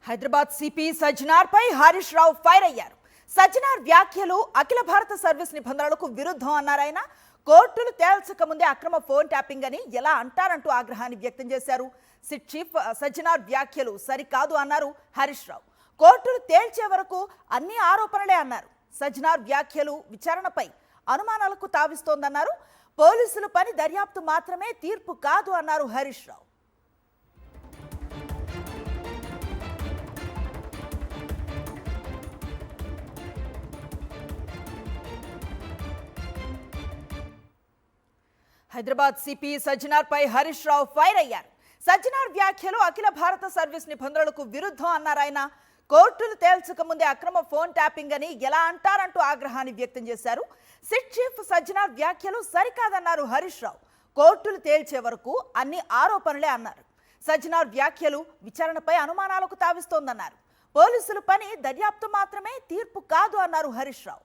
Hyderabad CP Sajjanar పై Harish Rao fire అయ్యారు. సజ్జనార్ వ్యాఖ్యలు అఖిల భారత సర్వీస్ నిబంధనలకు విరుద్ధం అన్నారాయన. కోర్టులు తేల్చక ముందే అక్రమ ఫోన్ ట్యాపింగ్ అని ఎలా అంటారంటూ ఆగ్రహాన్ని వ్యక్తం చేశారు. సిట్ చీఫ్ సజ్జనార్ వ్యాఖ్యలు సరికాదు అన్నారు హరీష్ రావు. కోర్టులు తేల్చే వరకు అన్ని ఆరోపణలే అన్నారు. సజ్జనార్ వ్యాఖ్యలు విచారణపై అనుమానాలకు తావిస్తోందన్నారు. పోలీసుల పని దర్యాప్తు మాత్రమే, తీర్పు కాదు అన్నారు హరీష్ రావు. హైదరాబాద్ సిపి సజ్జనార్ పై హరీష్ రావు ఫైర్ అయ్యారు. సజ్జనార్ వ్యాఖ్యలు అఖిల భారత సర్వీస్ నిబంధనలకు విరుద్ధం అన్నారాయన. కోర్టులు తేల్చక ముందే అక్రమ ఫోన్ ట్యాపింగ్ అని ఎలా అంటారంటూ ఆగ్రహాన్ని వ్యక్తం చేశారు. సిట్ చీఫ్ సజ్జనార్ వ్యాఖ్యలు సరికాదన్నారు హరీష్ రావు. కోర్టులు తేల్చే వరకు అన్ని ఆరోపణలే అన్నారు. సజ్జనార్ వ్యాఖ్యలు విచారణపై అనుమానాలకు తావిస్తోందన్నారు. పోలీసుల పని దర్యాప్తు మాత్రమే, తీర్పు కాదు అన్నారు హరీష్ రావు.